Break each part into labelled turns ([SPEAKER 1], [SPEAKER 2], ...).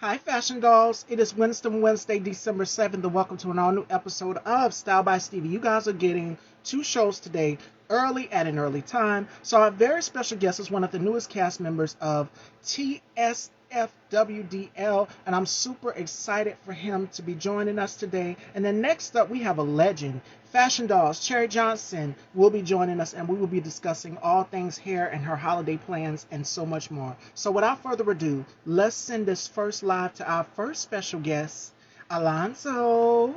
[SPEAKER 1] Hi, Fashion Dolls. It is Wednesday, December 7th, and welcome to an all new episode of Style by Stevie. You guys are getting two shows today, early at an early time. So, our very special guest is one of the newest cast members of TSFWDL, and I'm super excited for him to be joining us today. And then next up, we have a legend. Fashion Dolls, Cherry Johnson will be joining us, and we will be discussing all things hair and her holiday plans and so much more. So, without further ado, let's send this first live to our first special guest, Alonso.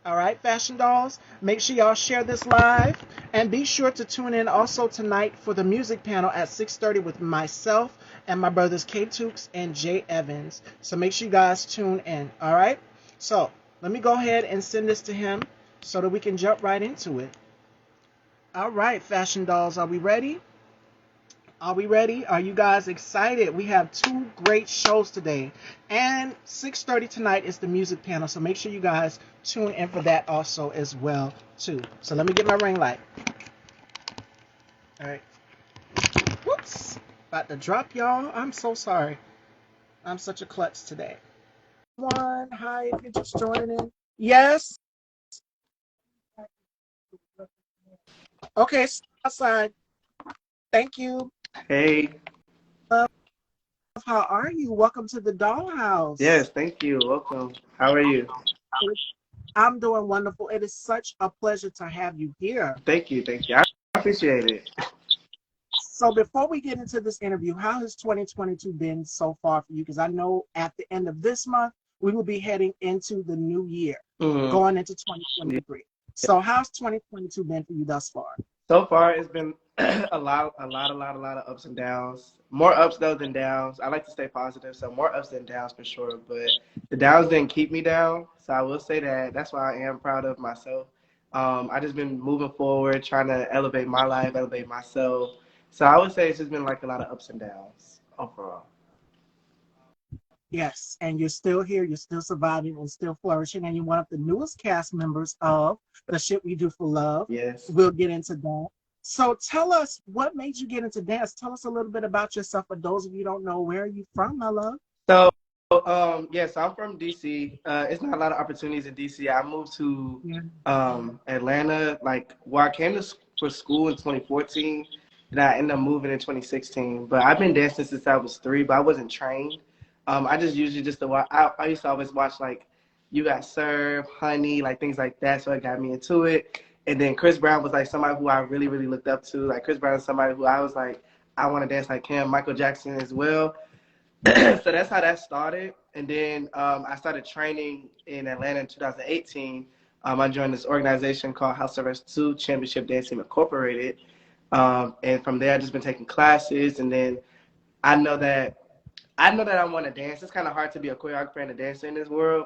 [SPEAKER 1] All right, Fashion Dolls, make sure y'all share this live, and be sure to tune in also tonight for the music panel at 6:30 with myself and my brothers K Tukes and Jay Evans. So make sure you guys tune in. All right. So let me go ahead and send this to him so that we can jump right into it. All right, Fashion Dolls, are we ready? Are we ready? Are you guys excited? We have two great shows today. And 6:30 tonight is the music panel. So make sure you guys tune in for that also as well too. So let me get my ring light. All right. Whoops. About to drop y'all. I'm so sorry. I'm such a klutz today. One, hi, if you're just joining in. Yes. Okay, outside. Thank you.
[SPEAKER 2] Hey,
[SPEAKER 1] How are you? Welcome to the dollhouse.
[SPEAKER 2] yes, thank you. Welcome. How are you?
[SPEAKER 1] I'm doing wonderful. It is such a pleasure to have you here.
[SPEAKER 2] Thank you, thank you. I appreciate it.
[SPEAKER 1] So before we get into this interview, how has 2022 been so far for you? Because I know at the end of this month, we will be heading into the new year,
[SPEAKER 2] hmm
[SPEAKER 1] going into
[SPEAKER 2] Yeah.
[SPEAKER 1] 2023. So how's 2022 been for you thus far?
[SPEAKER 2] So far, it's been a lot of ups and downs. More ups though than downs. I like to stay positive, so more ups than downs for sure. But the downs didn't keep me down, so I will say that. That's why I am proud of myself. I just been moving forward, trying to elevate my life, elevate myself. So I would say it's just been like a lot of ups and downs overall.
[SPEAKER 1] Yes, and you're still here, you're still surviving and still flourishing, and you're one of the newest cast members of The Shit We Do for Love.
[SPEAKER 2] Yes.
[SPEAKER 1] We'll get into that. So tell us what made you get into dance. Tell us a little bit about yourself. For those of you who don't know, where are you from, my love?
[SPEAKER 2] So, yes, I'm from DC. It's not a lot of opportunities in DC. I moved to
[SPEAKER 1] Yeah.
[SPEAKER 2] Atlanta, like where I came to for school in 2014, and I ended up moving in 2016. But I've been dancing since I was 3, but I wasn't trained. I just usually just to watch. I used to always watch like You Got Served, Honey, like things like that. So it got me into it. And then Chris Brown was like somebody who I really, really looked up to. Like Chris Brown is somebody who I was like, I want to dance like him. Michael Jackson as well. So that's how that started. And then I started training in Atlanta in 2018. I joined this organization called House of Arrest 2 Championship Dance Team Incorporated. And from there, I've just been taking classes. And then I know that I want to dance. It's kind of hard to be a choreographer and a dancer in this world.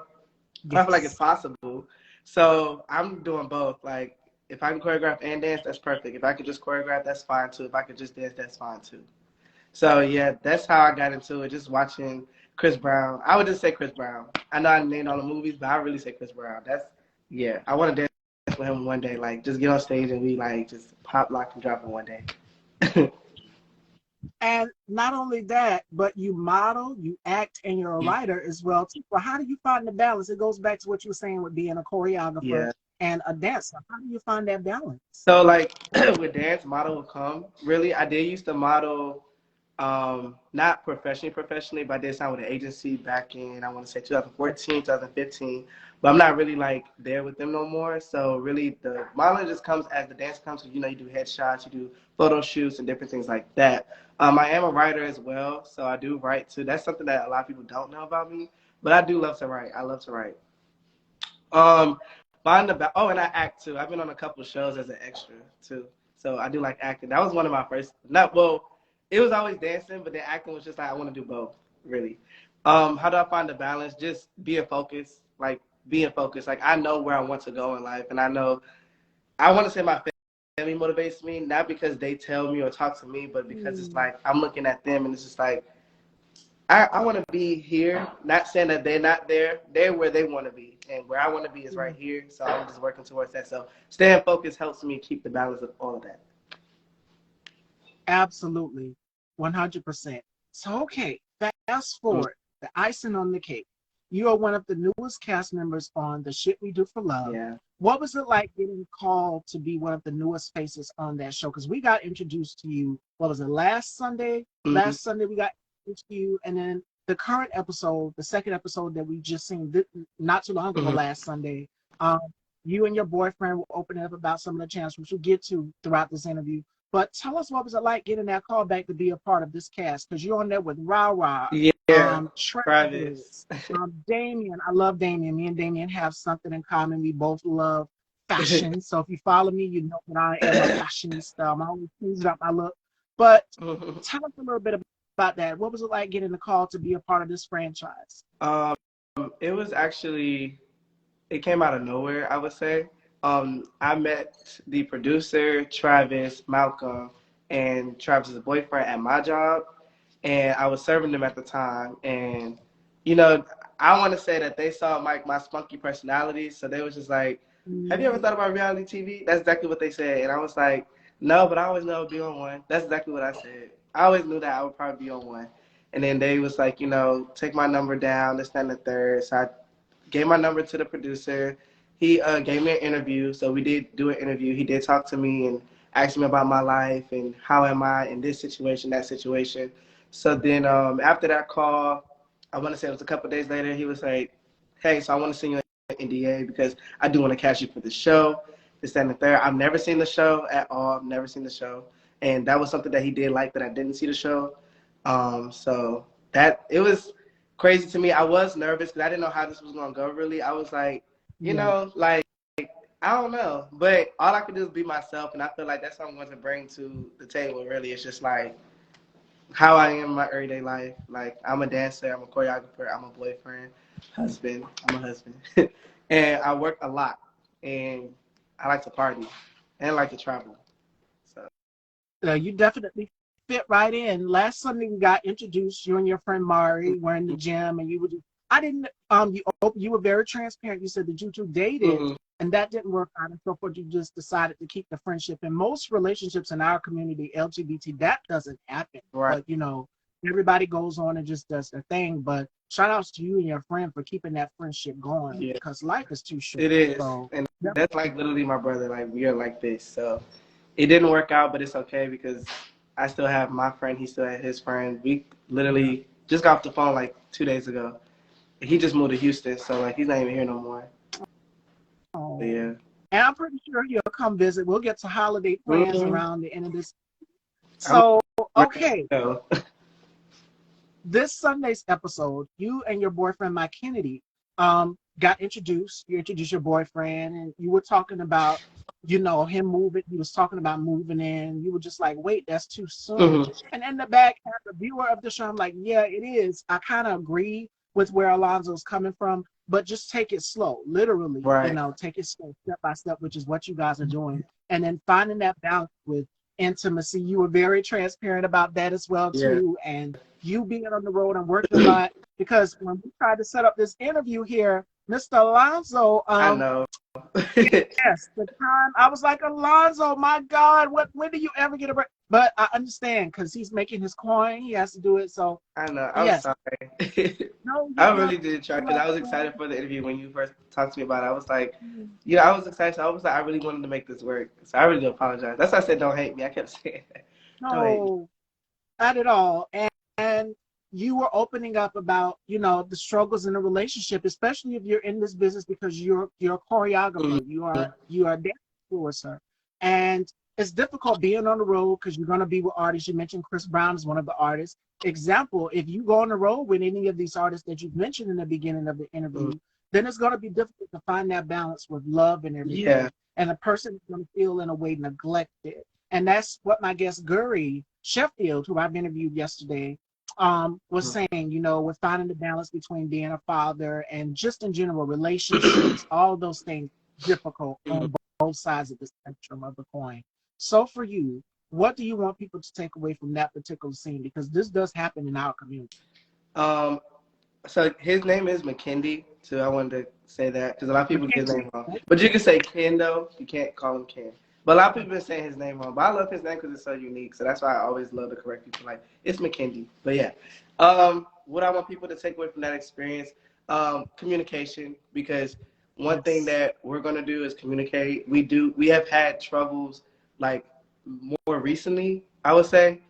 [SPEAKER 2] I feel like it's
[SPEAKER 1] Yes.
[SPEAKER 2] possible. So I'm doing both. Like if I can choreograph and dance, that's perfect. If I could just choreograph, that's fine too. If I could just dance, that's fine too. So yeah, that's how I got into it. Just watching Chris Brown. I would just say Chris Brown. I know I named all the movies, but I really say Chris Brown. That's yeah. I want to dance with him one day. Like just get on stage and we like just pop, lock, and drop it one day.
[SPEAKER 1] And not only that, but you model, you act, and you're a writer as well too. Well, how do you find the balance? It goes back to what you were saying with being a choreographer
[SPEAKER 2] Yeah.
[SPEAKER 1] and a dancer. How do you find that balance?
[SPEAKER 2] So like with dance, model will come. Really, I did used to model, not professionally, but I did sign with an agency back in I want to say 2014, 2015. But I'm not really like there with them no more. So really, the modeling just comes as the dance comes. You know, you do headshots, you do photo shoots, and different things like that. I am a writer as well, so I do write too. That's something that a lot of people don't know about me, but I do love to write. I love to write. Um, oh, and I act too. I've been on a couple of shows as an extra too. So I do like acting. That was one of my first. Not well. It was always dancing, but then acting was just like I want to do both. Really. How do I find the balance? Just being focused. Like being focused. Like I know where I want to go in life, and I know I want to say my family motivates me, not because they tell me or talk to me, but because it's
[SPEAKER 1] Mm.
[SPEAKER 2] like I'm looking at them, and it's just like I want to be here. Not saying that they're not there. They're where they want to be, and where I want to be is right here. So I'm just working towards that. So staying focused helps me keep the balance of all of that.
[SPEAKER 1] Absolutely, 100%. So, okay, fast
[SPEAKER 2] Mm.
[SPEAKER 1] forward. the icing on the cake. You are one of the newest cast members on The Shit We Do for Love.
[SPEAKER 2] Yeah.
[SPEAKER 1] What was it like getting called to be one of the newest faces on that show? Because we got introduced to you, what was it, last Sunday?
[SPEAKER 2] Mm-hmm.
[SPEAKER 1] Last Sunday we got introduced to you, and then the current episode, the second episode that we just seen not too long ago,
[SPEAKER 2] Mm-hmm.
[SPEAKER 1] last Sunday, you and your boyfriend were opening up about some of the channels, which we'll get to throughout this interview. But tell us, what was it like getting that call back to be a part of this cast? Because you're on there with Ra,
[SPEAKER 2] Yeah.
[SPEAKER 1] Travis, Damien. I love Damien. Me and Damien have something in common. We both love fashion. So if you follow me, you know that I am a fashionista. I'm always pleased about my look. But tell us a little bit about that. What was it like getting the call to be a part of this franchise?
[SPEAKER 2] It was actually, it came out of nowhere, I would say. I met the producer, Travis, Malcolm, and Travis's boyfriend at my job, and I was serving them at the time. And, you know, I want to say that they saw my spunky personality, so they was just like, have you ever thought about reality TV? That's exactly what they said. And I was like, no, but I always know I'll be on one. That's exactly what I said. I always knew that I would probably be on one. And then they was like, you know, take my number down, this, that, and the third. So I gave my number to the producer. He gave me an interview. So we did do an interview. He did talk to me and asked me about my life and how am I in this situation, that situation. So then after that call, I want to say it was a couple of days later, he was like, hey, so I want to send you an NDA because I do want to cast you for the show, this, that, and the third. I've never seen the show at all. I've never seen the show. And that was something that he did like, that I didn't see the show. So that, it was crazy to me. I was nervous because I didn't know how this was going to go, really. I was like, you know, like, I don't know. But all I could do is be myself, and I feel like that's what I'm going to bring to the table, really. It's just like how I am in my everyday life. Like, I'm a dancer, I'm a choreographer, I'm a boyfriend, husband, I'm a husband. And I work a lot, and I like to party, and I like to travel. So
[SPEAKER 1] you definitely fit right in. Last Sunday we got introduced. You and your friend Mari were in the gym, and you were just, I didn't. You were very transparent. You said that you two dated, and that didn't work out, and so forth. You just decided to keep the friendship. In most relationships in our community, LGBT, that doesn't happen.
[SPEAKER 2] Right.
[SPEAKER 1] But you know, everybody goes on and just does their thing. But shout outs to you and your friend for keeping that friendship going, because life is too short.
[SPEAKER 2] It is,
[SPEAKER 1] so,
[SPEAKER 2] and that's like literally my brother. Like, we are like this. So it didn't work out, but it's okay because I still have my friend. He still had his friend. We literally just got off the phone like 2 days ago. He just moved to Houston, so like he's not even here no more.
[SPEAKER 1] Oh.
[SPEAKER 2] Yeah.
[SPEAKER 1] And I'm pretty sure he'll come visit. We'll get to holiday plans around the end of this. So, okay. This Sunday's episode, you and your boyfriend, Mike Kennedy, got introduced. You introduced your boyfriend, and you were talking about, you know, him moving. He was talking about moving in. You were just like, wait, that's too soon. And in the back, as a viewer of the show, I'm like, yeah, it is. I kind of agree with where Alonzo's coming from, but just take it slow, literally, you know, take it slow, step by step, which is what you guys are doing. And then finding that balance with intimacy. You were very transparent about that as well, too. And you being on the road and working a lot, because when we tried to set up this interview here, Mr. Alonzo,
[SPEAKER 2] I know.
[SPEAKER 1] Yes, the time I was like, Alonzo, my God, when do you ever get a break? But I understand because he's making his coin. He has to do it. So
[SPEAKER 2] I know. I'm sorry.
[SPEAKER 1] No,
[SPEAKER 2] I really did try because I was excited for the interview when you first talked to me about it. I was like, yeah, I was excited. So I was like, I really wanted to make this work. So I really do apologize. That's why I said don't hate me. I kept saying that.
[SPEAKER 1] No, not at all. And you were opening up about, you know, the struggles in a relationship, especially if you're in this business because you're a choreographer, you are a dance influencer, and it's difficult being on the road because you're going to be with artists. You mentioned Chris Brown is one of the artists. Example, if you go on the road with any of these artists that you've mentioned in the beginning of the interview, then it's going to be difficult to find that balance with love and everything. And a person is going to feel in a way neglected. And that's what my guest Guri Sheffield, who I've interviewed yesterday, was saying, you know, with finding the balance between being a father and just in general relationships, all those things difficult on both sides of the spectrum of the coin. So for you, what do you want people to take away from that particular scene? Because this does happen in our community.
[SPEAKER 2] So his name is McKindy, so I wanted to say that because a lot of people get his name wrong. But you can say Ken, though. You can't call him Ken. But a lot of people have been saying his name wrong. But I love his name because it's so unique. So that's why I always love to correct people. Like, it's McKindy. But yeah. what I want people to take away from that experience, communication, because one thing
[SPEAKER 1] Yes.
[SPEAKER 2] that we're gonna do is communicate. We have had troubles like more recently, I would say,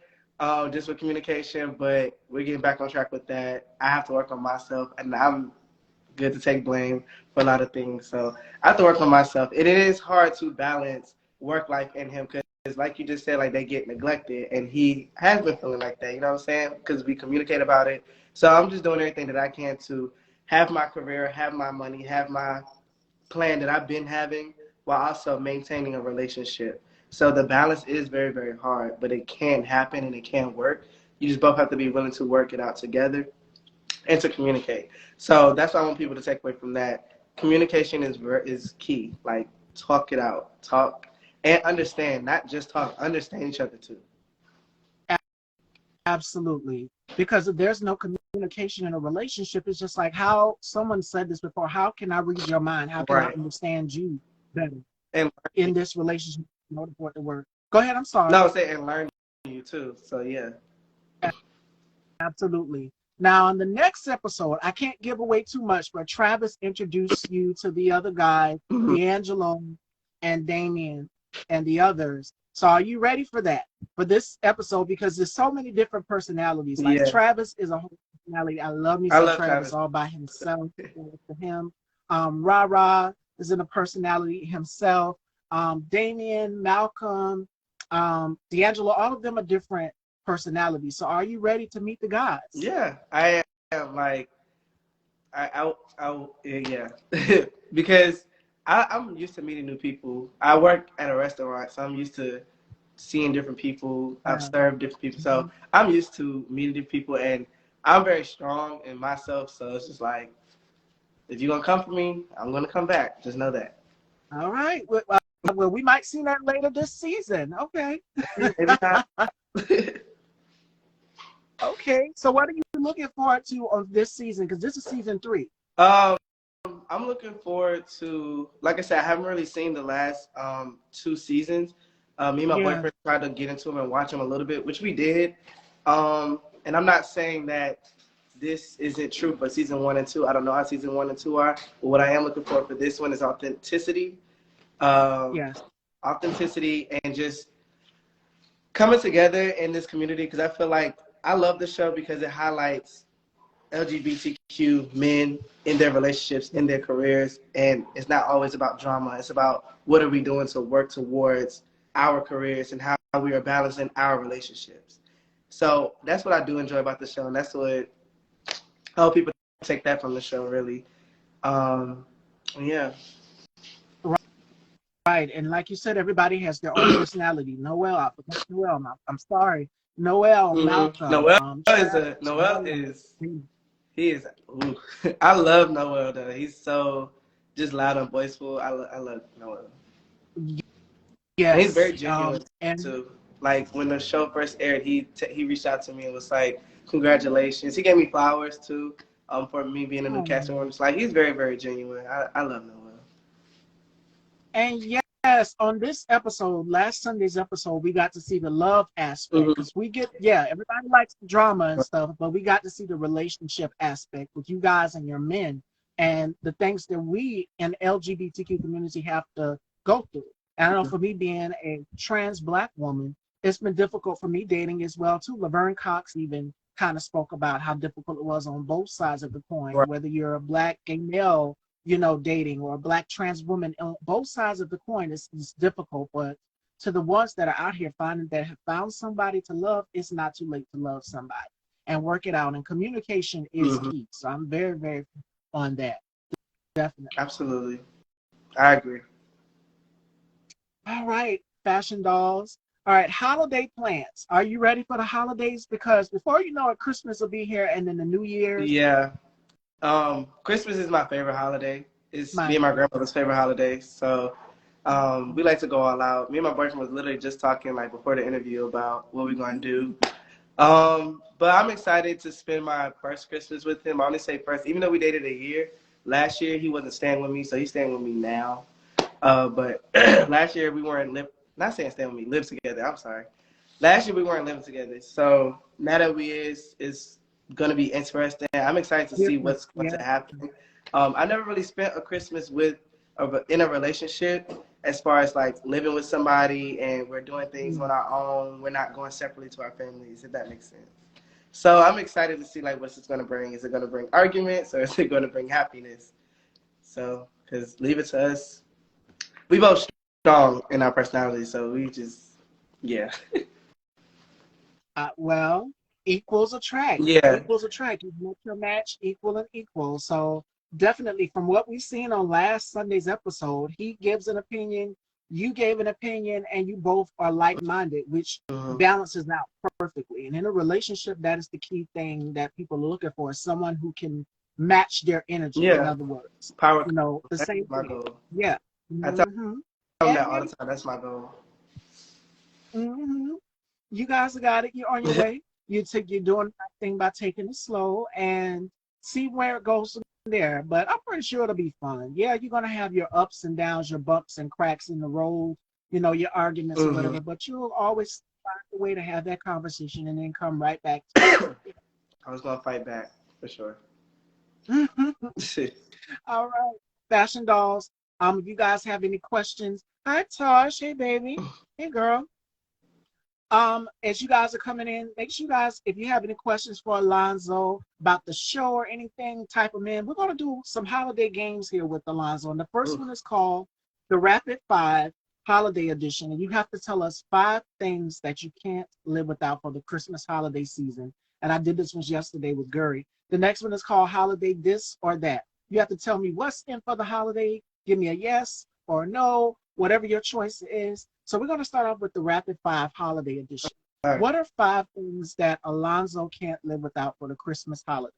[SPEAKER 2] just with communication, but we're getting back on track with that. I have to work on myself, and I'm good to take blame for a lot of things. So I have to work on myself. It is hard to balance work life and him because, like you just said, like they get neglected, and he has been feeling like that. You know what I'm saying? Because we communicate about it. So I'm just doing everything that I can to have my career, have my money, have my plan that I've been having, while also maintaining a relationship. So the balance is very, very hard, but it can happen and it can work. You just both have to be willing to work it out together and to communicate. So that's what I want people to take away from that. Communication is key. Like talk it out, talk and understand. Not just talk, understand each other too.
[SPEAKER 1] Absolutely. Because if there's no communication in a relationship, it's just like how someone said this before. How can I read your mind? How can I
[SPEAKER 2] Right.
[SPEAKER 1] understand you better
[SPEAKER 2] And
[SPEAKER 1] in this relationship in order for it to work? Go ahead. I'm sorry.
[SPEAKER 2] no, say and learn you too. So yeah.
[SPEAKER 1] Absolutely. Now, in the next episode, I can't give away too much, but Travis introduced you to the other guy,
[SPEAKER 2] Mhm.
[SPEAKER 1] D'Angelo and Damien and the others. So are you ready for that? For this episode? Because there's so many different personalities. Like
[SPEAKER 2] Yeah.
[SPEAKER 1] Travis is a whole personality. I love me
[SPEAKER 2] I
[SPEAKER 1] some
[SPEAKER 2] love
[SPEAKER 1] Travis
[SPEAKER 2] Travis.
[SPEAKER 1] all by himself. For him. Ra Ra is in a personality himself. Damien, Malcolm, D'Angelo, all of them are different personalities. So are you ready to meet the guys?
[SPEAKER 2] Yeah, I am. Like yeah, because I'm used to meeting new people. I work at a restaurant, so I'm used to seeing different people. I've
[SPEAKER 1] Yeah.
[SPEAKER 2] served different people, so
[SPEAKER 1] Mhm.
[SPEAKER 2] I'm used to meeting different people, and I'm very strong in myself. So it's just like, if you're gonna come for me, I'm gonna come back. Just know that.
[SPEAKER 1] All right. Well, we might see that later this season. Okay.
[SPEAKER 2] Maybe not.
[SPEAKER 1] Okay. So what are you looking forward to on this season? Because this is season 3.
[SPEAKER 2] um, I'm looking forward to, like I said, I haven't really seen the last 2 seasons. Me and my
[SPEAKER 1] Yeah.
[SPEAKER 2] boyfriend tried to get into them and watch them a little bit, which we did. And I'm not saying that this isn't true for season 1 and 2. I don't know how season 1 and 2 are, but what I am looking for this one is authenticity, um,
[SPEAKER 1] Yes.
[SPEAKER 2] authenticity, and just coming together in this community. Because I feel like I love the show because it highlights LGBTQ men in their relationships, in their careers, and it's not always about drama. It's about what are we doing to work towards our careers and how we are balancing our relationships. So that's what I do enjoy about the show, and that's what I hope people take that from the show, really. Um, yeah.
[SPEAKER 1] Right. And like you said, everybody has their own personality. Noel, I forgot Noel. I'm sorry. Noel, Malcolm, Travis,
[SPEAKER 2] Noel
[SPEAKER 1] Raya.
[SPEAKER 2] is he is. Ooh. I love Noel though. He's so just loud and boisterful. I love Noel. And he's very
[SPEAKER 1] Yes.
[SPEAKER 2] genuine
[SPEAKER 1] And
[SPEAKER 2] too. Like when the show first aired, he reached out to me and was like, "Congratulations!" He gave me flowers too, for me being a new cast member. It's like he's very, very genuine. I love Noel.
[SPEAKER 1] And yes, on this episode, last Sunday's episode, we got to see the love aspect
[SPEAKER 2] Mm-hmm.
[SPEAKER 1] because everybody likes the drama and stuff, but we got to see the relationship aspect with you guys and your men and the things that we in LGBTQ community have to go through. And I know for me being a trans Black woman, it's been difficult for me dating as well too. Laverne Cox even kind of spoke about how difficult it was on both sides of the coin,
[SPEAKER 2] Right.
[SPEAKER 1] whether you're a Black gay male dating or a Black trans woman on both sides of the coin is difficult. But to the ones that are out here finding that have found somebody to love, it's not too late to love somebody and work it out. And communication is
[SPEAKER 2] Mm-hmm.
[SPEAKER 1] key. So I'm very, very on that. Definitely.
[SPEAKER 2] Absolutely, I agree.
[SPEAKER 1] All right, fashion dolls. All right, holiday plans. Are you ready for the holidays? Because before you know it, Christmas will be here and then the New Year's.
[SPEAKER 2] Yeah. Christmas is my favorite holiday. It's me
[SPEAKER 1] My
[SPEAKER 2] and my grandmother's favorite holiday. So we like to go all out. Me and my boyfriend was literally just talking like before the interview about what we're going to do. But I'm excited to spend my first Christmas with him. I only say first, even though we dated a year. Last year he wasn't staying with me, so he's staying with me now. But last year we weren't not saying staying with me, live together. I'm sorry. Last year we weren't living together. So now that we is gonna be interesting. I'm excited to see
[SPEAKER 1] Different.
[SPEAKER 2] what's going
[SPEAKER 1] Yeah.
[SPEAKER 2] to happen. I never really spent a Christmas in a relationship, as far as like living with somebody and we're doing things on
[SPEAKER 1] Mm.
[SPEAKER 2] our own. We're not going separately to our families, if that makes sense. So I'm excited to see like what's it's gonna bring. Is it gonna bring arguments or is it gonna bring happiness? So, because leave it to us. We both strong in our personality, so we just yeah.
[SPEAKER 1] Well, equals attract.
[SPEAKER 2] Yeah.
[SPEAKER 1] Equals attract. You make your match equal and equal. So definitely, from what we've seen on last Sunday's episode, he gives an opinion, you gave an opinion, and you both are like-minded, which
[SPEAKER 2] Mhm.
[SPEAKER 1] balances out perfectly. And in a relationship, that is the key thing that people are looking for: someone who can match their energy. In
[SPEAKER 2] Yeah.
[SPEAKER 1] other words,
[SPEAKER 2] Power.
[SPEAKER 1] the
[SPEAKER 2] That's
[SPEAKER 1] same
[SPEAKER 2] my
[SPEAKER 1] thing.
[SPEAKER 2] goal.
[SPEAKER 1] Yeah.
[SPEAKER 2] I tell
[SPEAKER 1] hmm
[SPEAKER 2] them
[SPEAKER 1] And
[SPEAKER 2] that all the
[SPEAKER 1] then,
[SPEAKER 2] time. That's my goal.
[SPEAKER 1] hmm you guys got it. You're on your way. You're doing the right thing by taking it slow and see where it goes from there. But I'm pretty sure it'll be fun. Yeah, you're gonna have your ups and downs, your bumps and cracks in the road, your arguments or
[SPEAKER 2] Hmm.
[SPEAKER 1] whatever. But you'll always find a way to have that conversation and then come right back
[SPEAKER 2] I was gonna fight back for sure.
[SPEAKER 1] to it. All right, fashion dolls. If you guys have any questions, hi Tosh, hey baby, hey girl. As you guys are coming in, make sure you guys, if you have any questions for Alonzo about the show or anything, type them in. We're going to do some holiday games here with Alonzo. And the first
[SPEAKER 2] Oof.
[SPEAKER 1] one is called the Rapid Five Holiday Edition. And you have to tell us 5 things that you can't live without for the Christmas holiday season. And I did this one yesterday with Guri. The next one is called Holiday This or That. You have to tell me what's in for the holiday. Give me a yes or a no, whatever your choice is. So we're going to start off with the Rapid Five Holiday Edition.
[SPEAKER 2] All right.
[SPEAKER 1] What are 5 things that Alonzo can't live without for the Christmas holiday?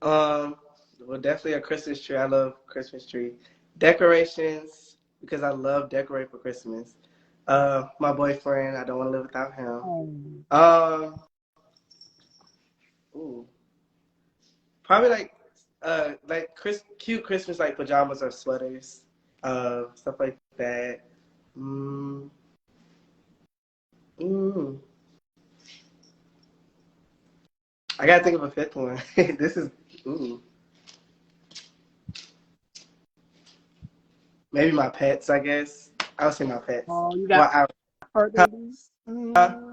[SPEAKER 2] Um. Well, definitely a Christmas tree. I love Christmas tree decorations because I love decorating for Christmas. My boyfriend. I don't want to live without him.
[SPEAKER 1] Um,
[SPEAKER 2] Um. Ooh. Probably like cute Christmas like pajamas or sweaters, stuff like that. Mm, mm. I gotta think of a fifth one. This is ooh, maybe my pets. I guess I would say my pets.
[SPEAKER 1] oh, you got
[SPEAKER 2] Well,
[SPEAKER 1] fur babies?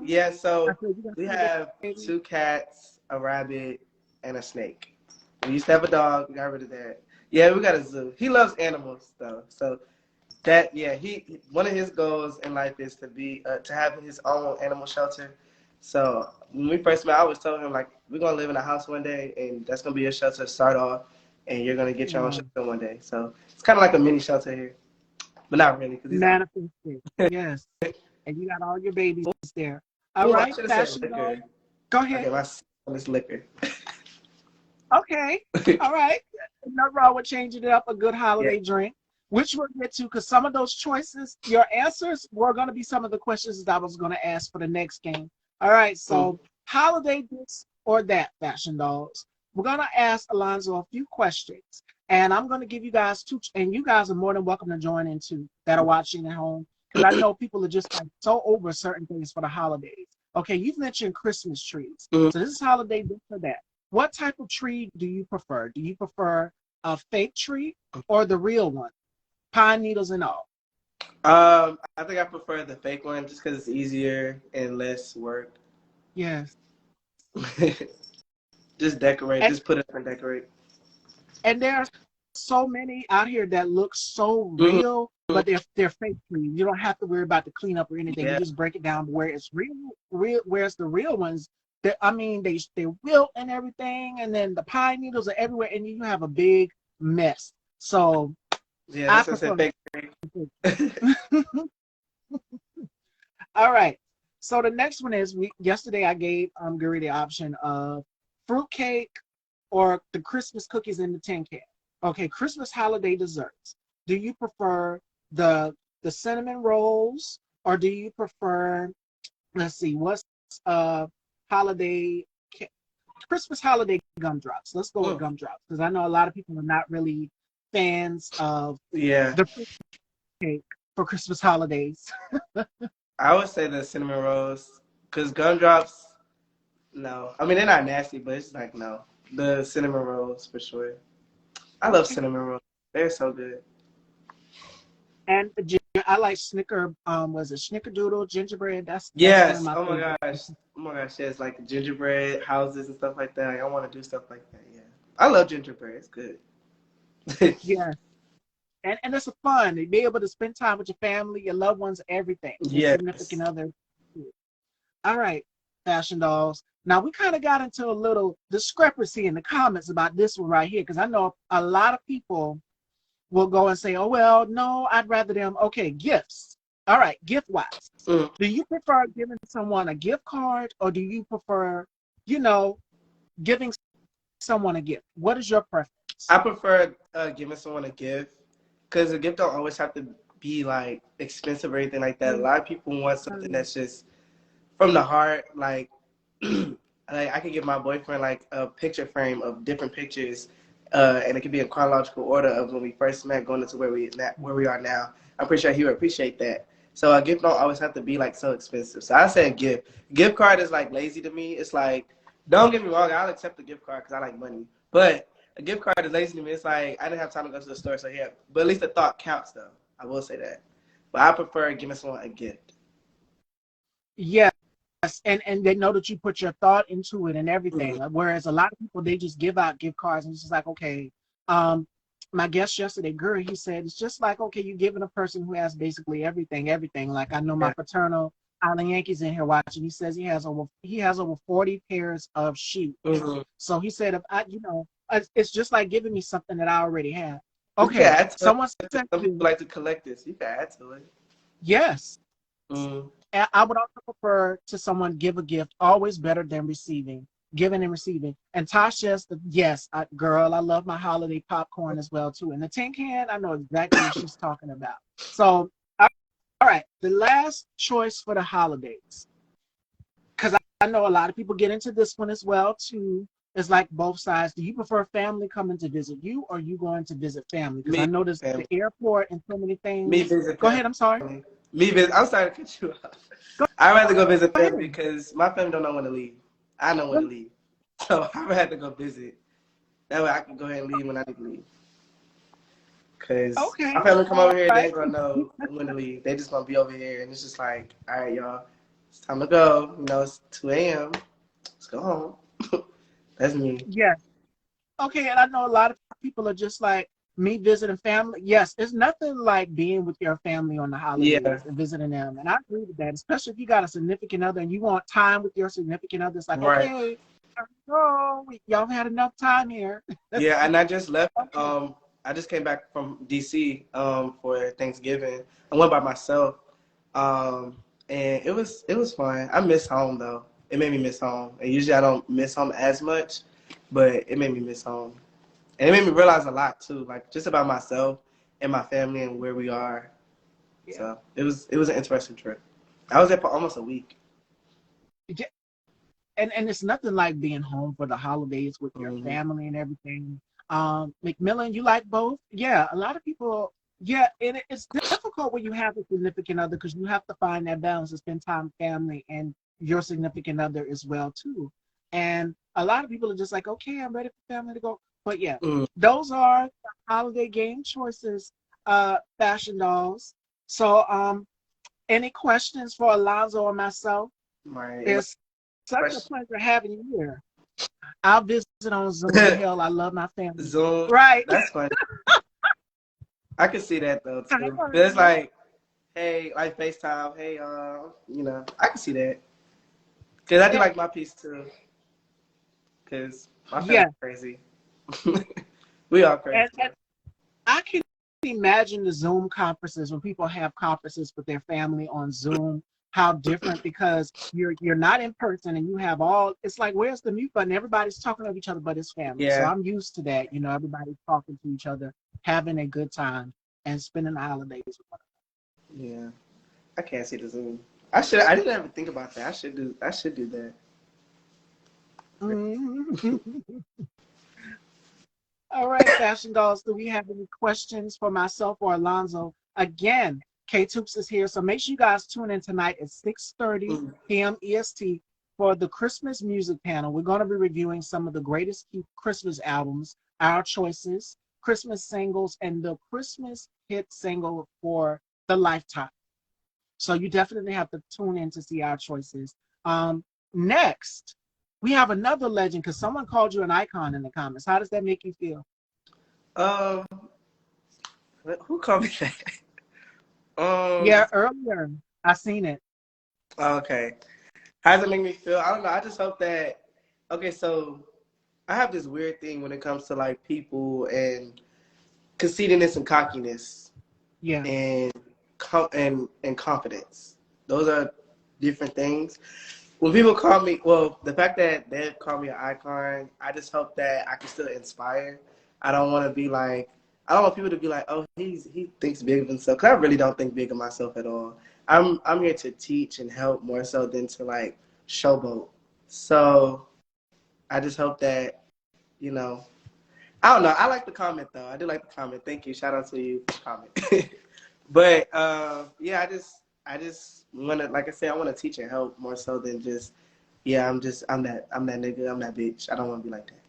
[SPEAKER 2] yeah.
[SPEAKER 1] I
[SPEAKER 2] So
[SPEAKER 1] said you got
[SPEAKER 2] we
[SPEAKER 1] fur
[SPEAKER 2] have
[SPEAKER 1] babies?
[SPEAKER 2] 2 cats, a rabbit, and a snake. We used to have a dog. We got rid of that. Yeah, we got a zoo. He loves animals though, so that yeah, he one of his goals in life is to have his own animal shelter. So when we first met, I always told him like we're gonna live in a house one day, and that's gonna be your shelter to start off, and you're gonna get your own
[SPEAKER 1] Wow.
[SPEAKER 2] shelter one day. So it's kind of like a mini shelter here, but not really because he's out.
[SPEAKER 1] Manifested. Yes. And you got all your babies there. All
[SPEAKER 2] Oh, I
[SPEAKER 1] right,
[SPEAKER 2] should have said
[SPEAKER 1] fashion
[SPEAKER 2] liquor.
[SPEAKER 1] dog. Go
[SPEAKER 2] Okay,
[SPEAKER 1] ahead.
[SPEAKER 2] my son is liquor.
[SPEAKER 1] Okay. All right. Nothing wrong with changing it up, a good
[SPEAKER 2] Yeah.
[SPEAKER 1] holiday drink, which we'll get to because some of those choices, your answers were going to be some of the questions that I was going to ask for the next game. All right.
[SPEAKER 2] Mm.
[SPEAKER 1] So, holiday this or that, fashion dolls. We're going to ask Alonzo a few questions, and I'm going to give you guys two, and you guys are more than welcome to join in too that are watching at home because I know people are just like so over certain things for the holidays. Okay. You've mentioned Christmas trees.
[SPEAKER 2] Mm.
[SPEAKER 1] So, this is holiday this or that. What type of tree do you prefer? Do you prefer a fake tree or the real one? Pine needles and all.
[SPEAKER 2] I think I prefer the fake one just because it's easier and less work.
[SPEAKER 1] Yes.
[SPEAKER 2] Just decorate.
[SPEAKER 1] And,
[SPEAKER 2] Just put it up and decorate.
[SPEAKER 1] and there are so many out here that look so
[SPEAKER 2] Mhm.
[SPEAKER 1] real, but they're fake trees. You don't have to worry about the cleanup or anything. You
[SPEAKER 2] Yeah.
[SPEAKER 1] just break it down where it's real, whereas the real ones, I mean, they wilt and everything, and then the pine needles are everywhere, and you have a big mess. So
[SPEAKER 2] Yeah,
[SPEAKER 1] I
[SPEAKER 2] that's what I
[SPEAKER 1] prefer
[SPEAKER 2] said. Fake.
[SPEAKER 1] All right. So the next one is yesterday I gave Guri the option of fruitcake or the Christmas cookies in the tin can. Okay, Christmas holiday desserts. Do you prefer the cinnamon rolls or do you prefer, let's see, what's uh holiday Christmas holiday gumdrops? Let's go with
[SPEAKER 2] Mm.
[SPEAKER 1] gumdrops because I know a lot of people are not really fans of
[SPEAKER 2] Yeah,
[SPEAKER 1] the fruitcake for Christmas holidays.
[SPEAKER 2] I would say the cinnamon rolls because gumdrops. No, I mean they're not nasty, but it's like no. The cinnamon rolls for sure. I love
[SPEAKER 1] Okay.
[SPEAKER 2] cinnamon rolls. They're so good.
[SPEAKER 1] And I like Snicker. Was it Snickerdoodle gingerbread? That's one of
[SPEAKER 2] Yes.
[SPEAKER 1] my
[SPEAKER 2] Oh my
[SPEAKER 1] favorites.
[SPEAKER 2] gosh. Oh my gosh. Yes, like gingerbread houses and stuff like that. Like, I want to do stuff like that. Yeah. I love gingerbread. It's good.
[SPEAKER 1] Yeah, and it's fun to be able to spend time with your family, your loved ones, everything, your significant
[SPEAKER 2] Yes.
[SPEAKER 1] other. All right, fashion dolls. Now we kind of got into a little discrepancy in the comments about this one right here because I know a lot of people will go and say, "Oh well, no, I'd rather them." Okay, gifts. All right, gift wise,
[SPEAKER 2] Mm.
[SPEAKER 1] do you prefer giving someone a gift card or do you prefer, you know, giving someone a gift? What is your
[SPEAKER 2] I
[SPEAKER 1] preference?
[SPEAKER 2] prefer giving someone a gift because a gift don't always have to be like expensive or anything like that. A lot of people want something that's just from the heart. Like I could give my boyfriend like a picture frame of different pictures, and it could be in chronological order of when we first met, going into where we are now. I'm pretty sure he would appreciate that. So a gift don't always have to be like so expensive. So I say a gift. Gift card is like lazy to me. It's like, don't get me wrong, I'll accept a gift card because I like money, but a gift card is lazy to me. It's like I didn't have time to go to the store, so yeah. But at least the thought counts, though. I will say that. But I prefer giving someone a gift.
[SPEAKER 1] Yes, and they know that you put your thought into it and everything.
[SPEAKER 2] Mm-hmm.
[SPEAKER 1] Whereas a lot of people they just give out gift cards and it's just like, okay, um, my guest yesterday, Guru, he said it's just like, okay, you're giving a person who has basically everything. Like I know my
[SPEAKER 2] Yeah.
[SPEAKER 1] fraternal Island Yankees in here watching. He says he has over 40 pairs of shoes.
[SPEAKER 2] Mm-hmm.
[SPEAKER 1] So he said if I, it's just like giving me something that I already have.
[SPEAKER 2] You can
[SPEAKER 1] Okay,
[SPEAKER 2] add to
[SPEAKER 1] someone
[SPEAKER 2] it.
[SPEAKER 1] said
[SPEAKER 2] Some people
[SPEAKER 1] to
[SPEAKER 2] like to collect this. You can add to it.
[SPEAKER 1] yes.
[SPEAKER 2] Mm-hmm.
[SPEAKER 1] I would also prefer to someone give a gift, always better than receiving, giving and receiving. And Tasha, yes, girl, I love my holiday popcorn as well too. And the tin can, I know exactly what she's talking about. So, all right, the last choice for the holidays, because I know a lot of people get into this one as well too. It's like both sides. Do you prefer family coming to visit you, or you going to visit family? Because I
[SPEAKER 2] Me
[SPEAKER 1] noticed
[SPEAKER 2] family.
[SPEAKER 1] the airport and so many
[SPEAKER 2] Me
[SPEAKER 1] things.
[SPEAKER 2] visit
[SPEAKER 1] Go ahead. I'm sorry.
[SPEAKER 2] family. Me visit. I'm sorry to cut you off. I'd rather go visit
[SPEAKER 1] Go
[SPEAKER 2] family
[SPEAKER 1] ahead.
[SPEAKER 2] because my family don't know when to leave. I know when to leave. So I'd rather go visit. That way I can go ahead and leave when I need to leave. Cause my
[SPEAKER 1] Okay.
[SPEAKER 2] family come over
[SPEAKER 1] All
[SPEAKER 2] here, they
[SPEAKER 1] right.
[SPEAKER 2] ain't gonna know when to leave. They just gonna be over here, and it's just like, all right, y'all, it's time to go. You know, it's 2 a.m. Let's go home. That's me.
[SPEAKER 1] Yes. Okay, and I know a lot of people are just like me visiting family. Yes, it's nothing like being with your family on the
[SPEAKER 2] Yeah,
[SPEAKER 1] holidays and visiting them. And I agree with that, especially if you got a significant other and you want time with your significant other. It's like,
[SPEAKER 2] right.
[SPEAKER 1] okay, oh, y'all had enough time here.
[SPEAKER 2] Yeah, and I just left.
[SPEAKER 1] Okay.
[SPEAKER 2] I just came back from DC for Thanksgiving. I went by myself, and it was fun. I miss home though. It made me miss home. And usually I don't miss home as much, but it made me miss home. And it made me realize a lot too, like just about myself and my family and where we are.
[SPEAKER 1] Yeah.
[SPEAKER 2] So it was an interesting trip. I was there for almost a week.
[SPEAKER 1] Yeah. And it's nothing like being home for the holidays with your
[SPEAKER 2] Hmm.
[SPEAKER 1] family and everything. McMillan, you like both? Yeah, a lot of people. Yeah, and it's difficult when you have a significant other because you have to find that balance to spend time with family and your significant other as well too. And a lot of people are just like, okay, I'm ready for family to go. But yeah,
[SPEAKER 2] Mm,
[SPEAKER 1] those are the holiday game choices, fashion dolls. So, any questions for Alonzo or myself?
[SPEAKER 2] right. Any
[SPEAKER 1] It's such a
[SPEAKER 2] questions?
[SPEAKER 1] pleasure having you here. I'll visit on Zoom. Hell, I love my family.
[SPEAKER 2] Zoom.
[SPEAKER 1] Right.
[SPEAKER 2] That's funny. I can see that though
[SPEAKER 1] All
[SPEAKER 2] too. But it's
[SPEAKER 1] right.
[SPEAKER 2] like, hey, like FaceTime. Hey, I can see that because I do
[SPEAKER 1] And,
[SPEAKER 2] like my piece too. Because my family's
[SPEAKER 1] yeah,
[SPEAKER 2] crazy. We all crazy.
[SPEAKER 1] and I can imagine the Zoom conferences when people have conferences with their family on Zoom. How different because you're not in person and you have all. It's like where's the mute button? Everybody's talking to each other, but it's family. So
[SPEAKER 2] Yeah,
[SPEAKER 1] I'm used to that. Everybody's talking to each other, having a good time, and spending the holidays with one
[SPEAKER 2] yeah. I can't see the Zoom. I should. I didn't ever think about that. I should do. I should do that.
[SPEAKER 1] another. Mhm. All right, Fashion Dolls, do we have any questions for myself or Alonzo? Again, K Toops is here, so make sure you guys tune in tonight at 6:30
[SPEAKER 2] Mm.
[SPEAKER 1] p.m. EST. for the Christmas music panel, we're going to be reviewing some of the greatest Christmas albums, our choices, Christmas singles, and the Christmas hit single for the lifetime. So you definitely have to tune in to see our choices. Next, we have another legend because someone called you an icon in the comments. How does that make you feel?
[SPEAKER 2] Um, who called me that?
[SPEAKER 1] Yeah, earlier I seen it.
[SPEAKER 2] Okay. How does it make me feel? I don't know. I just hope that. Okay, so I have this weird thing when it comes to like people and conceitedness and cockiness
[SPEAKER 1] Yeah.
[SPEAKER 2] and and confidence. Those are different things. When people call me, well, the fact that they call me an icon, I just hope that I can still inspire. I don't want to be like, I don't want people to be like, oh, he thinks big of himself. Cause I really don't think big of myself at all. I'm here to teach and help more so than to like showboat. So I just hope that, you know, I don't know. I like the comment though. I do like the comment. Thank you. Shout out to you for comment. But yeah, I just want to, like I said, I want to teach and help more so than just, yeah, I'm that nigga, I'm that bitch. I don't want to be like that.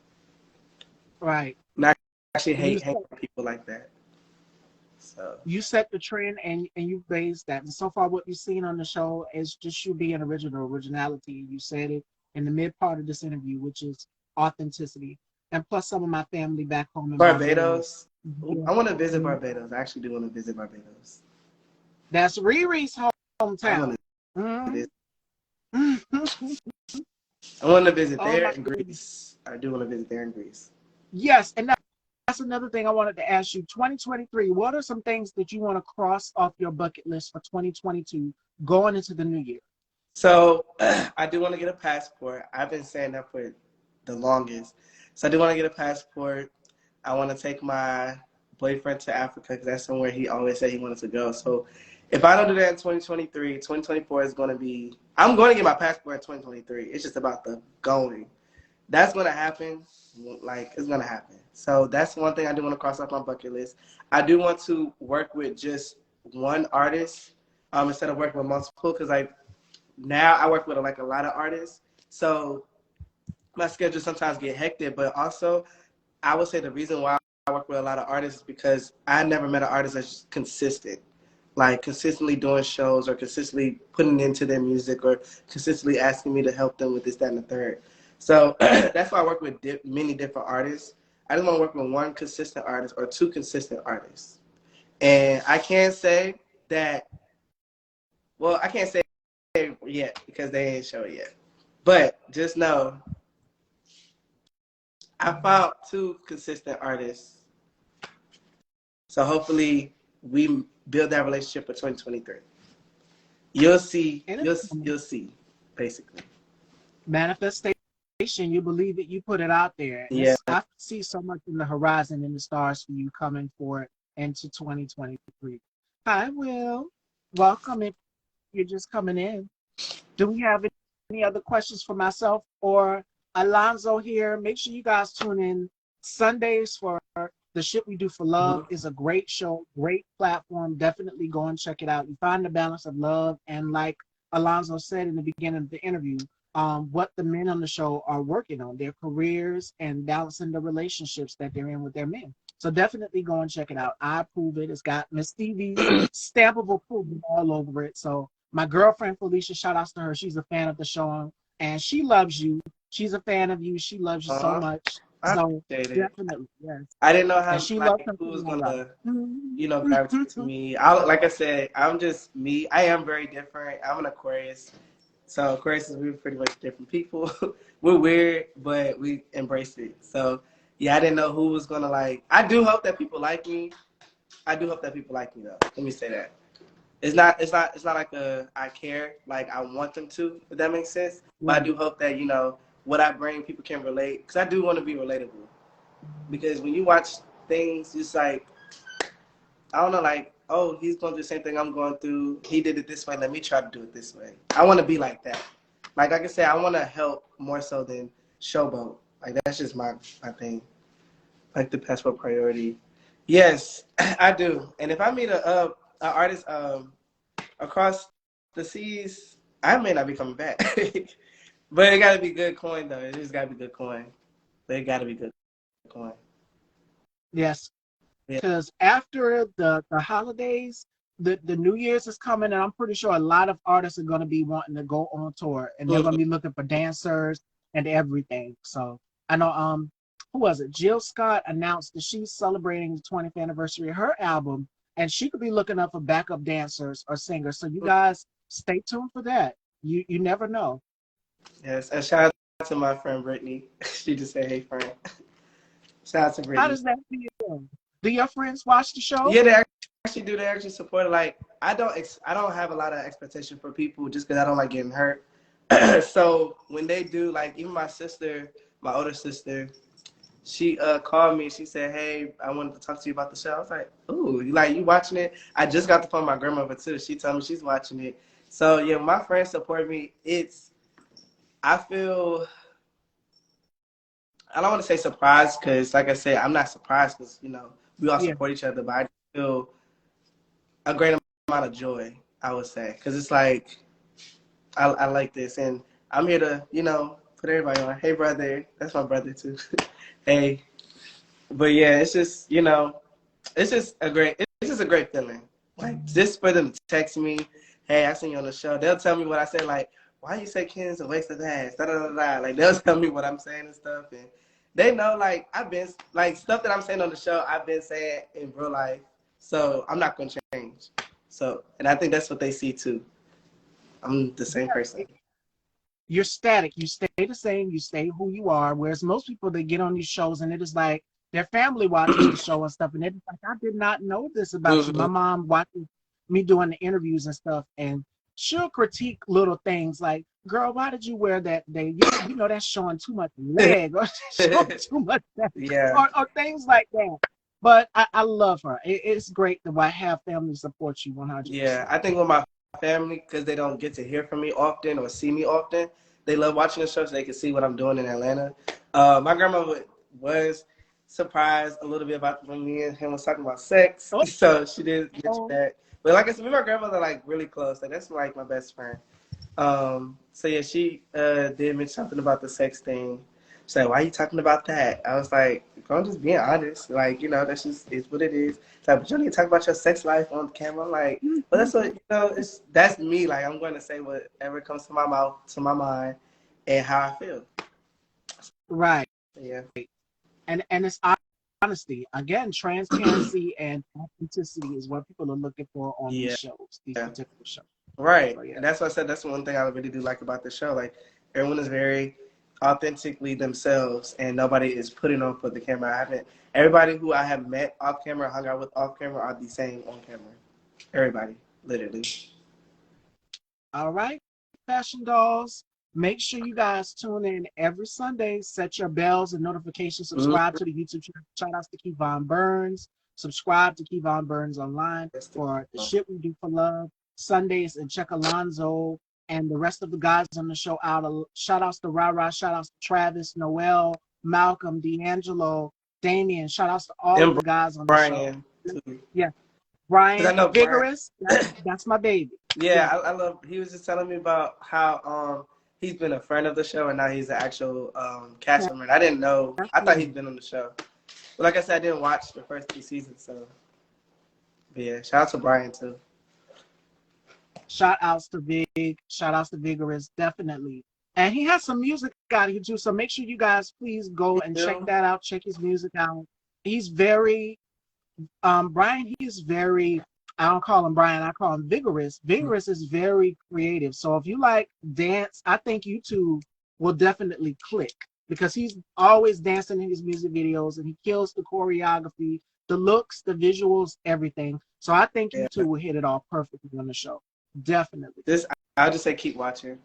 [SPEAKER 1] Right.
[SPEAKER 2] And I actually
[SPEAKER 1] You
[SPEAKER 2] hate
[SPEAKER 1] set,
[SPEAKER 2] people like that. So
[SPEAKER 1] you set the trend and you based that. And so far, what you've seen on the show is just you being originality. You said it in the mid part of this interview, which is authenticity. And plus, some of my family back home in Barbados.
[SPEAKER 2] Barbados,
[SPEAKER 1] Yeah.
[SPEAKER 2] I want to visit
[SPEAKER 1] Mhm.
[SPEAKER 2] Barbados. I actually do want to visit Barbados.
[SPEAKER 1] That's Riri's
[SPEAKER 2] I want
[SPEAKER 1] hometown.
[SPEAKER 2] to visit.
[SPEAKER 1] Mhm.
[SPEAKER 2] I want to visit
[SPEAKER 1] Oh
[SPEAKER 2] there
[SPEAKER 1] my
[SPEAKER 2] in
[SPEAKER 1] goodness.
[SPEAKER 2] Greece. I do want to visit there in Greece.
[SPEAKER 1] Yes, and that's another thing I wanted to ask you. 2023, what are some things that you want to cross off your bucket list for 2022 going into the new year?
[SPEAKER 2] So I do want to get a passport. I've been saying that for the longest. So I do want to get a passport. I want to take my boyfriend to Africa because that's somewhere he always said he wanted to go. So if I don't do that in 2023, 2024 is going to be. I'm going to get my passport in 2023. It's just about the going. That's going to happen. Like, it's going to happen. So that's one thing I do want to cross off my bucket list. I do want to work with just one artist instead of working with multiple because, like, now I work with like a lot of artists. So my schedule sometimes get hectic, but also I would say the reason why I work with a lot of artists is because I never met an artist that's consistent, like consistently doing shows or consistently putting into their music or consistently asking me to help them with this, that, and the third. So that's why I work with many different artists. I just want to work with one consistent artist or two consistent artists. And I can't say that, well, I can't say yet because they ain't show it yet. But just know I found two consistent artists. So hopefully we build that relationship for 2023. You'll see,
[SPEAKER 1] And
[SPEAKER 2] you'll see, basically.
[SPEAKER 1] manifestation, you believe it, you put it out there. And
[SPEAKER 2] Yeah.
[SPEAKER 1] it's I see so much in the horizon and the stars for you coming forward into 2023. Hi, Will. Welcome if you're just coming in. Do we have any other questions for myself or Alonzo here? Make sure you guys tune in Sundays for the Shit We Do for Love.
[SPEAKER 2] Mhm.
[SPEAKER 1] Is a great show, great platform. Definitely go and check it out. You find the balance of love and like Alonzo said in the beginning of the interview, what the men on the show are working on, their careers and balancing the relationships that they're in with their men. So definitely go and check it out. I approve it. It's got Miss Stevie's stamp of approval all over it. So my girlfriend Felicia, shout outs to her. She's a fan of the show and she loves you. She's a fan of you. She loves you so much.
[SPEAKER 2] I
[SPEAKER 1] So
[SPEAKER 2] appreciate it.
[SPEAKER 1] definitely, yes.
[SPEAKER 2] I didn't know
[SPEAKER 1] And
[SPEAKER 2] how,
[SPEAKER 1] she loves
[SPEAKER 2] like,
[SPEAKER 1] her
[SPEAKER 2] who was
[SPEAKER 1] family all right.
[SPEAKER 2] gonna, gravitate to me. Like I said, I'm just me. I am very different. I'm an Aquarius. So Aquarius is we're pretty much different people. We're weird, but we embrace it. So yeah, I didn't know who was gonna like. I do hope that people like me. I do hope that people like me though. Let me say that. It's not like I care, like I want them to, if that makes sense. But I
[SPEAKER 1] Right.
[SPEAKER 2] do hope that, what I bring, people can relate. Because I do want to be relatable. Because when you watch things, it's like, I don't know, like, oh, he's going through the same thing I'm going through. He did it this way. Let me try to do it this way. I want to be like that. Like I said, I want to help more so than showboat. Like, that's just my thing. Like the passport priority. Yes, I do. And if I meet a artist across the seas, I may not be coming back. But it gotta be good coin though. It just gotta be good coin. But it gotta be good coin.
[SPEAKER 1] Yes,
[SPEAKER 2] Yeah.
[SPEAKER 1] because after the holidays, the New Year's is coming, and I'm pretty sure a lot of artists are going to be wanting to go on tour, and they're going
[SPEAKER 2] Mhm.
[SPEAKER 1] to be looking for dancers and everything. So I know who was it? Jill Scott announced that she's celebrating the 20th anniversary of her album, and she could be looking up for backup dancers or singers. So you guys stay tuned for that. You never know.
[SPEAKER 2] Yes. And shout out to my friend Brittany. She just said, "Hey, friend." Shout out to
[SPEAKER 1] How
[SPEAKER 2] Brittany.
[SPEAKER 1] does that feel? Do your friends watch the show?
[SPEAKER 2] Yeah, they actually do. They actually support it. Like I don't have a lot of expectation for people just because I don't like getting hurt. So when they do, like even my sister, my older sister, she called me. She said, "Hey, I wanted to talk to you about the show." I was like, "Ooh, you watching it?" I just got the phone from my grandmother too. She told me she's watching it. So yeah, my friends support me. I feel I don't want to say surprised because, like I said, I'm not surprised because we all
[SPEAKER 1] Yeah.
[SPEAKER 2] support each other. But I feel a great amount of joy. I would say because it's like I like this and I'm here to put everybody on. Hey brother, that's my brother too. Hey, but yeah, it's just a great feeling. Like just for them to text me, hey, I seen you on the show. They'll tell me what I said, like, why you say Ken's a waste of ass? Da, da, da, da. Like they'll tell me what I'm saying and stuff, and they know like I've been like stuff that I'm saying on the show. I've been saying in real life, so I'm not gonna change. So, and I think that's what they see too. I'm the same person.
[SPEAKER 1] You're static. You stay the same. You stay who you are. Whereas most people, they get on these shows and it is like their family watches the show and stuff, and they're like, I did not know this about you. My
[SPEAKER 2] Mhm.
[SPEAKER 1] mom watches me doing the interviews and stuff, and she'll critique little things like, "Girl, why did you wear that day? You know that's showing too much leg, or showing too much that,
[SPEAKER 2] Yeah,
[SPEAKER 1] or things like that." But I love her. It's great to have family support you
[SPEAKER 2] yeah.
[SPEAKER 1] 100%.
[SPEAKER 2] I think with my family, because they don't get to hear from me often or see me often, they love watching the show so they can see what I'm doing in Atlanta. My grandma was surprised a little bit about when me and him was talking about sex,
[SPEAKER 1] Oh,
[SPEAKER 2] so she did mention
[SPEAKER 1] oh,
[SPEAKER 2] that. But like I said, me and my grandmother are like really close. Like that's like my best friend. So yeah, she did mention something about the sex thing. She's like, "Why are you talking about that?" I was like, "I'm just being honest. Like, that's just is what it is." She's like, "But you don't need to talk about your sex life on camera." I'm like, "But that's what that's me. Like, I'm going to say whatever comes to my mouth, to my mind, and how I feel."
[SPEAKER 1] right.
[SPEAKER 2] Yeah,
[SPEAKER 1] And it's honesty again. Transparency and authenticity is what people are looking for on these
[SPEAKER 2] yeah,
[SPEAKER 1] shows, these particular shows.
[SPEAKER 2] right.
[SPEAKER 1] So yeah.
[SPEAKER 2] And that's what I said. That's one thing I really do like about the show. Like, everyone is very authentically themselves, and nobody is putting on for the camera. I haven't. Everybody who I have met off camera, hung out with off camera, are the same on camera. Everybody, literally.
[SPEAKER 1] All right, fashion dolls. Make sure you guys tune in every Sunday. Set your bells and notifications. Subscribe
[SPEAKER 2] Mm-hmm.
[SPEAKER 1] to the YouTube channel. Shout outs to Kevon Burns. Subscribe to Kevon Burns online for the shit we do for love. Sundays and check Alonzo and the rest of the guys on the show out. Shout outs to Rara. Shout outs to Travis, Noel, Malcolm, D'Angelo, Damien. Shout outs to all of
[SPEAKER 2] And
[SPEAKER 1] the guys on the show.
[SPEAKER 2] Brian too,
[SPEAKER 1] Yeah,
[SPEAKER 2] because
[SPEAKER 1] Brian
[SPEAKER 2] I know Brian.
[SPEAKER 1] Vigorous. That's my baby.
[SPEAKER 2] Yeah,
[SPEAKER 1] Yeah.
[SPEAKER 2] I love. He was just telling me about how he's been a friend of the show and now he's an actual cast member. And I didn't know. I thought he'd been on the show. But like I said, I didn't watch the first 2 seasons. So, but yeah, shout out to Brian too.
[SPEAKER 1] Shout outs to Big, shout outs to Vigorous, definitely. And he has some music out here too. So make sure you guys please go
[SPEAKER 2] You
[SPEAKER 1] and check
[SPEAKER 2] do?
[SPEAKER 1] that out. Check his music out. He's very Brian, he's very, I don't call him Brian, I call him Vigorous. Vigorous is very creative. So if you like dance, I think you two will definitely click because he's always dancing in his music videos and he kills the choreography, the looks, the visuals, everything. So I think you
[SPEAKER 2] Yeah.
[SPEAKER 1] two will hit it off perfectly on the show. Definitely.
[SPEAKER 2] Just I'll just say keep watching.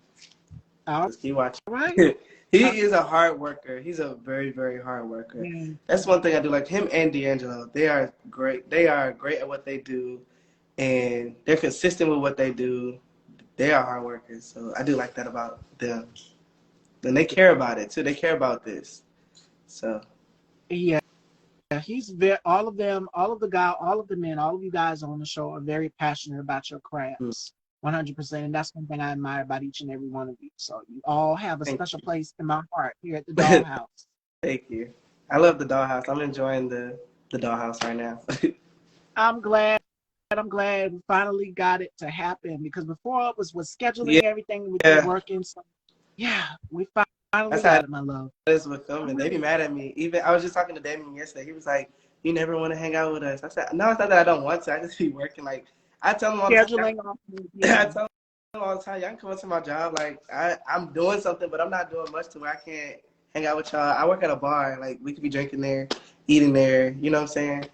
[SPEAKER 1] All
[SPEAKER 2] Just keep watching.
[SPEAKER 1] right. Uh,
[SPEAKER 2] He is a hard worker. He's a very, very hard worker.
[SPEAKER 1] yeah.
[SPEAKER 2] That's one thing I do like him and D'Angelo. They are great. They are great at what they do, and they're consistent with what they do. They are hard workers, so I do like that about them. And they care about it too. They care about this. So
[SPEAKER 1] Yeah. He's very, all of them, all of the men, all of you guys on the show are very passionate about your
[SPEAKER 2] mm,
[SPEAKER 1] crafts. 100%. And that's one thing I admire about each and every one of you. So you all have a
[SPEAKER 2] Thank
[SPEAKER 1] special place in my heart here at the
[SPEAKER 2] you.
[SPEAKER 1] Dollhouse.
[SPEAKER 2] Thank you. I love the dollhouse. I'm enjoying the dollhouse right now.
[SPEAKER 1] I'm glad. I'm glad we finally got it to happen because before it was with
[SPEAKER 2] Yeah,
[SPEAKER 1] scheduling everything with you working. So yeah, we finally
[SPEAKER 2] that's how
[SPEAKER 1] got it, my love.
[SPEAKER 2] it is with filming. They be mad at me. Even I was just talking to Damien yesterday. He was like, "You never want to hang out with us." I said, "No, it's not that I don't want to. I just be working." Like I tell them all the time.
[SPEAKER 1] Scheduling off.
[SPEAKER 2] I
[SPEAKER 1] Yeah.
[SPEAKER 2] tell them all the time. Y'all can come up to my job. Like I'm doing something, but I'm not doing much to where I can't hang out with y'all. I work at a bar. Like we could be drinking there, eating there. You know what I'm saying?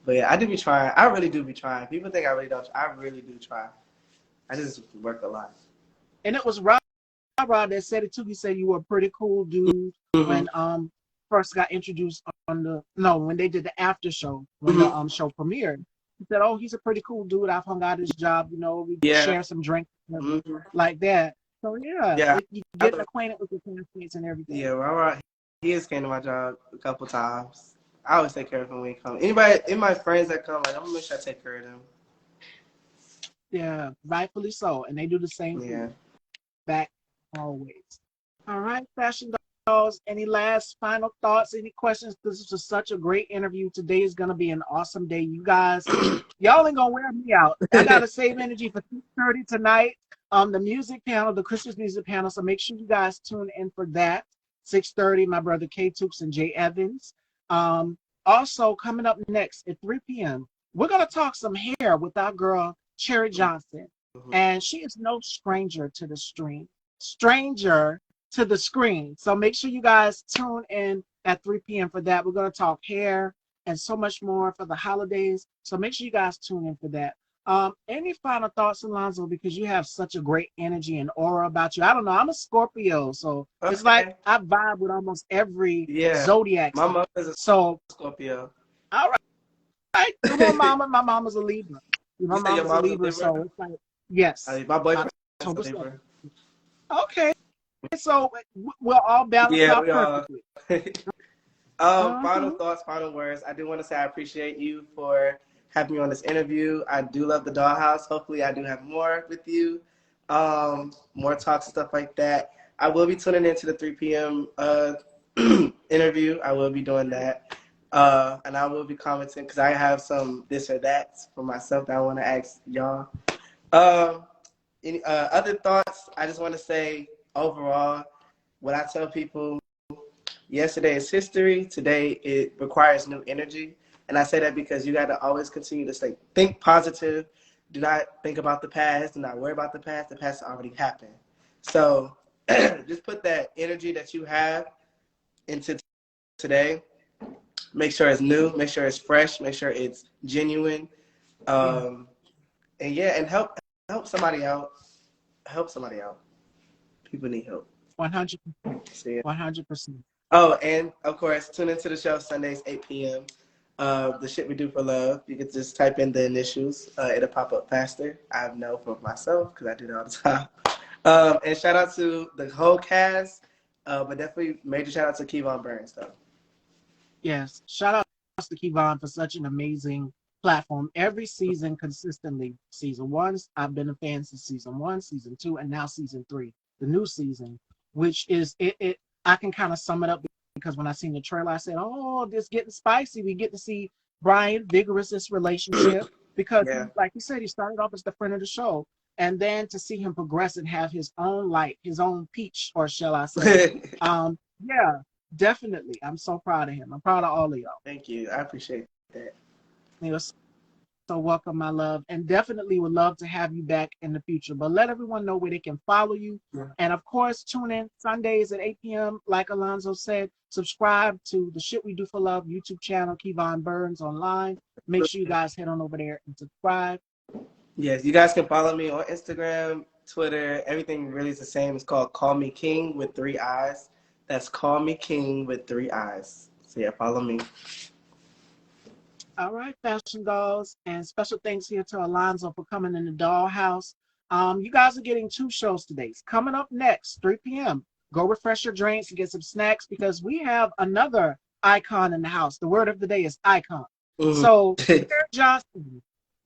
[SPEAKER 2] But yeah, I do be trying. I really do be trying. People think I really don't. I really do try. I just work a lot.
[SPEAKER 1] And it was Rob that said it too. He said you were a pretty cool dude
[SPEAKER 2] Hmm.
[SPEAKER 1] when first got introduced on the when they did the after show when the
[SPEAKER 2] Hmm.
[SPEAKER 1] show premiered. He said, "Oh, he's a pretty cool dude. I've hung out at his job. We
[SPEAKER 2] Yeah.
[SPEAKER 1] share some drinks
[SPEAKER 2] Hmm.
[SPEAKER 1] like that." So yeah,
[SPEAKER 2] Yeah.
[SPEAKER 1] you
[SPEAKER 2] I
[SPEAKER 1] getting
[SPEAKER 2] love,
[SPEAKER 1] acquainted with your classmates and everything.
[SPEAKER 2] yeah. Robert, he has came to my job a couple times. I always take care of him when he comes. Anybody, in my friends that come, like I'm gonna make sure I take care of them.
[SPEAKER 1] Yeah, rightfully so, and they do the same for
[SPEAKER 2] Yeah.
[SPEAKER 1] you. Back always. All right, fashion dolls. Any last final thoughts? Any questions? This was such a great interview. Today is gonna be an awesome day. You guys, y'all ain't gonna wear me out. I gotta save energy for 2:30 tonight. The music panel, the Christmas music panel. So make sure you guys tune in for that. 6:30. My brother K Tooks and Jay Evans. Um, Also coming up next at 3 p.m. We're gonna talk some hair with our girl Cherry Johnson, and she is no stranger to the screen. So make sure you guys tune in at 3 p.m. for that. We're going to talk hair and so much more for the holidays. So make sure you guys tune in for that. Any final thoughts, Alonzo? Because you have such a great energy and aura about you. I don't know. I'm a Scorpio, so it's like
[SPEAKER 2] Okay.
[SPEAKER 1] I vibe with almost every
[SPEAKER 2] Yeah.
[SPEAKER 1] zodiac
[SPEAKER 2] My
[SPEAKER 1] sign.
[SPEAKER 2] mother's a
[SPEAKER 1] So,
[SPEAKER 2] Scorpio.
[SPEAKER 1] all right, come on, mama. My mama's a Libra. My
[SPEAKER 2] You said your
[SPEAKER 1] mama's a
[SPEAKER 2] mom's a
[SPEAKER 1] Libra,
[SPEAKER 2] Libra?
[SPEAKER 1] so it's like yes,
[SPEAKER 2] My boyfriend is a
[SPEAKER 1] October 7th.
[SPEAKER 2] Libra.
[SPEAKER 1] Okay, so we'll all balance
[SPEAKER 2] Yeah,
[SPEAKER 1] out
[SPEAKER 2] we are.
[SPEAKER 1] perfectly.
[SPEAKER 2] Final
[SPEAKER 1] Uh-huh.
[SPEAKER 2] thoughts, final words. I do want to say I appreciate you for having me on this interview. I do love the dollhouse. Hopefully, I do have more with you, more talks, stuff like that. I will be tuning into the 3 p.m. Interview. I will be doing that. And I will be commenting because I have some this or that for myself that I want to ask y'all. Um, other thoughts? I just want to say overall, what I tell people. Yesterday is history. Today it requires new energy. And I say that because you got to always continue to stay, think positive. Do not think about the past. Do not worry about the past. The past already happened. So just put that energy that you have into today. Make sure it's new. Make sure it's fresh. Make sure it's genuine.
[SPEAKER 1] Yeah,
[SPEAKER 2] Um, and yeah, and help somebody out. Help somebody out. People need help.
[SPEAKER 1] 100%.
[SPEAKER 2] So, yeah.
[SPEAKER 1] 100%.
[SPEAKER 2] Oh, and of course, tune into the show Sundays, 8 p.m. The shit we do for love. You can just type in the initials. It'll pop up faster. I know for myself because I do that all the time. And shout out to the whole cast, but definitely major shout out to Kevon Burns though.
[SPEAKER 1] Yes. Shout out to Kevon for such an amazing platform. Every season, consistently. Season one, I've been a fan since season one, season two, and now season three, the new season, which is it. I can kind of sum it up because when I seen the trailer, I said, "Oh, this getting spicy." We get to see Brian Vigorous's relationship because,
[SPEAKER 2] Yeah.
[SPEAKER 1] like you said, he started off as the friend of the show, and then to see him progress and have his own light, his own peach, or shall I say? Yeah, definitely. I'm so proud of him. I'm proud of all of y'all.
[SPEAKER 2] Thank you. I appreciate that.
[SPEAKER 1] You're so welcome, my love. And definitely would love to have you back in the future. But let everyone know where they can follow you.
[SPEAKER 2] Yeah.
[SPEAKER 1] And of course, tune in Sundays at 8 p.m. Like Alonzo said, subscribe to the Shit We Do for Love YouTube channel, Kevon Burns Online. Make sure you guys head on over there and subscribe.
[SPEAKER 2] Yes, you guys can follow me on Instagram, Twitter. Everything really is the same. It's called Call Me King with 3 eyes. That's Call Me King with 3 eyes. So yeah, follow me.
[SPEAKER 1] All right, fashion dolls, and special thanks here to Alonzo for coming in the dollhouse. You guys are getting two shows today. Coming up next, 3 p.m. Go refresh your drinks and get some snacks because we have another icon in the house. The word of the day is icon.
[SPEAKER 2] Mhm.
[SPEAKER 1] So, Jared Johnson,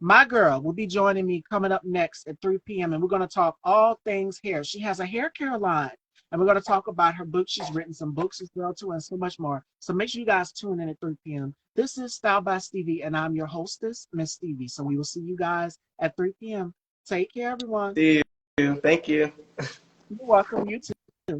[SPEAKER 1] My girl will be joining me coming up next at 3 p.m. and we're going to talk all things hair. She has a hair care line and we're going to talk about her book. She's written some books as well too and so much more. So make sure you guys tune in at 3 p.m. This is Style by Stevie and I'm your hostess, Miss Stevie. So we will see you guys at 3 p.m. Take care, everyone.
[SPEAKER 2] See you. Thank you.
[SPEAKER 1] You're welcome. You too.